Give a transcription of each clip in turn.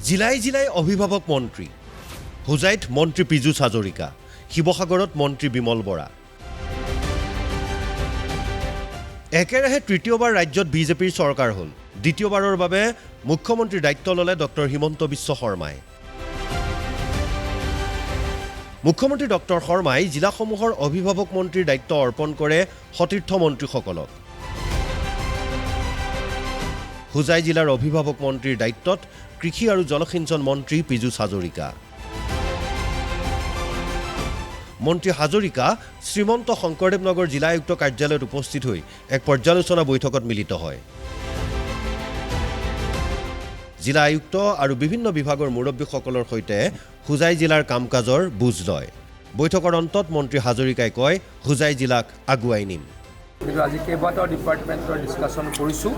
জিলাই জিলাই অভিভাৱক মন্ত্ৰী হোজাইত মন্ত্ৰী পীযুষ হাজৰিকা শিৱসাগৰত মন্ত্ৰী বিমল বৰা একেৰাহে তৃতীয়বাৰ ৰাজ্যত বিজেপিৰ চৰকাৰ হ'ল দ্বিতীয়বাৰৰ বাবে মুখ্যমন্ত্ৰীৰ দায়িত্ব ল'লে ডক্টৰ হিমন্ত বিশ্ব শৰ্মাই মুখ্যমন্ত্ৰী ডক্টৰ শৰ্মাই জিলাসমূহৰ অভিভাৱক মন্ত্ৰীৰ দায়িত্ব অৰ্পণ কৰে সতীৰ্থ মন্ত্ৰীসকলক হোজাই জিলাৰ অভিভাৱক মন্ত্ৰীৰ দায়িত্বত কৃষি আৰু জলসিঞ্চন মন্ত্ৰী পীযুষ হাজৰিকা মন্ত্ৰী হাজৰিকা শ্ৰীমন্ত শংকৰদেৱ নগৰ জিলা আয়ুক্ত কাৰ্যালয়ত উপস্থিত হৈ এক পৰ্যালোচনা বৈঠকত মিলিত হয় জিলা আয়ুক্ত আৰু বিভিন্ন বিভাগৰ মুৰব্বীসকলৰ সৈতে হোজাই জিলাৰ কাম-কাজৰ বুজ লয় বৈঠকৰ অন্তত মন্ত্ৰী হাজৰিকাই কয় হোজাই জিলাক আগুৱাই নিম কিন্তু আজি কেইবাটাও ডিপাৰ্টমেণ্টৰ ডিছকাশ্যন কৰিছোঁ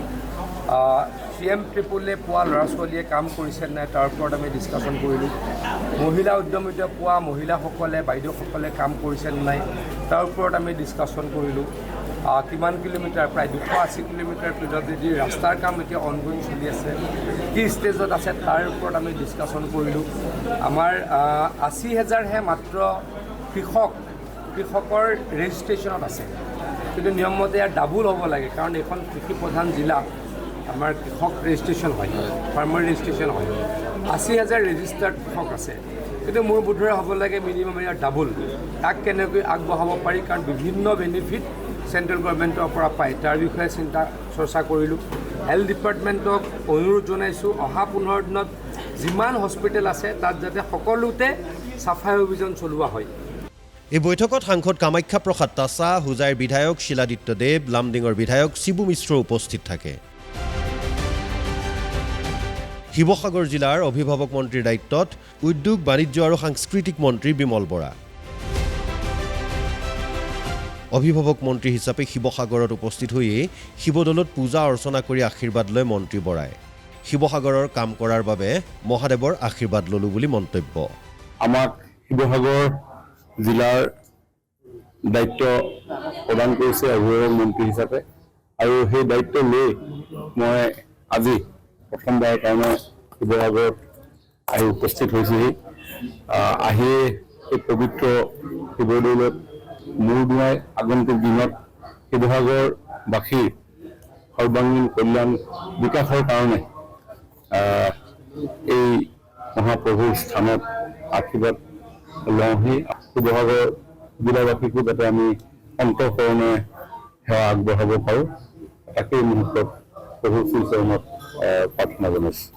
CM ট্ৰিপুলে পোৱা ল'ৰা ছোৱালীয়ে কাম কৰিছে নাই তাৰ ওপৰত আমি ডিছকাশ্যন কৰিলোঁ মহিলা উদ্যমিতা পোৱা মহিলাসকলে বাইদেউসকলে কাম কৰিছে নাই তাৰ ওপৰত আমি ডিছকাশ্যন কৰিলোঁ কিমান কিলোমিটাৰ প্ৰায় 280 কিলোমিটাৰ যদি ৰাস্তাৰ কাম এতিয়া অনগোয়িং চলি আছে কি ষ্টেজত আছে তাৰ ওপৰত আমি ডিছকাশ্যন কৰিলোঁ আমাৰ 80,000হে মাত্ৰ কৃষকৰ ৰেজিষ্ট্ৰেশ্যনত আছে কিন্তু নিয়মমতে ইয়াৰ ডাবুল হ'ব লাগে কাৰণ এইখন কৃষি প্ৰধান জিলা আমাৰ কৃষক ৰেজিষ্ট্ৰেশ্যন হয় ফাৰ্মাৰ ৰেজিষ্ট্ৰেশ্যন হয় 80,000 ৰেজিষ্টাৰ্ড কৃষক আছে কিন্তু মোৰ বোধেৰে হ'ব লাগে মিনিমাম ইয়াৰ ডাবুল তাক কেনেকৈ আগবঢ়াব পাৰি কাৰণ বিভিন্ন বেনিফিট চেণ্ট্ৰেল গভৰ্ণমেণ্টৰ পৰা পায় তাৰ বিষয়ে চৰ্চা কৰিলোঁ হেল্থ ডিপাৰ্টমেণ্টক অনুৰোধ জনাইছোঁ অহা 15 দিনত যিমান হস্পিটেল আছে তাত যাতে সকলোতে চাফাই অভিযান চলোৱা হয় এই বৈঠকত সাংসদ কামাখ্যা প্ৰসাদ তাছা হোজাইৰ বিধায়ক শিলাদিত্য দেৱ লামডিঙৰ বিধায়ক শিবু মিশ্ৰ উপস্থিত থাকে শিৱসাগৰ জিলাৰ অভিভাৱক মন্ত্ৰীৰ দায়িত্বত উদ্যোগ বাণিজ্য আৰু সাংস্কৃতিক মন্ত্ৰী বিমল বৰা অভিভাৱক মন্ত্ৰী হিচাপে শিৱসাগৰত উপস্থিত হৈয়ে শিৱদৌলত পূজা অৰ্চনা কৰি আশীৰ্বাদ লয় মন্ত্ৰী বৰাই শিৱসাগৰৰ কাম কৰাৰ বাবে মহাদেৱৰ আশীৰ্বাদ ললোঁ বুলি মন্তব্য আমাক শিৱসাগৰ জিলাৰ দায়িত্ব প্ৰদান কৰিছে অভিভাৱক মন্ত্ৰী হিচাপে আৰু সেই দায়িত্ব লৈ মই আজি প্ৰথমবাৰৰ কাৰণে শিৱসাগৰত আহি উপস্থিত হৈছেহি আহি এই পবিত্ৰ শিৱদৌলত মূৰ দুৱাই আগন্তুক দিনত শিৱসাগৰবাসীৰ সৰ্বাংগীন কল্যাণ বিকাশৰ কাৰণে এই মহাপ্ৰভুৰ স্থানত আশীৰ্বাদ লওঁহি শিৱসাগৰ জিলাবাসীকো যাতে আমি অন্তঃকৰণে সেৱা আগবঢ়াব পাৰোঁ তাকেই মুহূৰ্তত প্ৰভু শ্ৰীচৰণত প্ৰাৰ্থনা জনাইছোঁ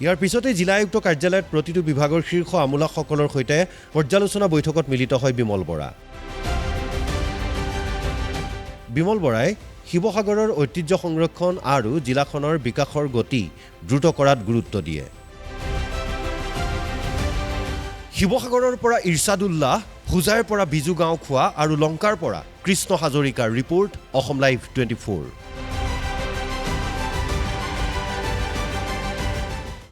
ইয়াৰ পিছতে জিলা আয়ুক্ত কাৰ্যালয়ত প্ৰতিটো বিভাগৰ শীৰ্ষ আমোলাসকলৰ সৈতে পৰ্যালোচনা বৈঠকত মিলিত হয় বিমল বৰা বিমল বৰাই শিৱসাগৰৰ ঐতিহ্য সংৰক্ষণ আৰু জিলাখনৰ বিকাশৰ গতি দ্ৰুত কৰাত গুৰুত্ব দিয়ে শিৱসাগৰৰ পৰা ইৰছাদুল্লাহ হোজাইৰ পৰা বিজু গাঁওখোৱা আৰু লংকাৰ পৰা কৃষ্ণ হাজৰিকাৰ ৰিপৰ্ট অসম লাইভ 24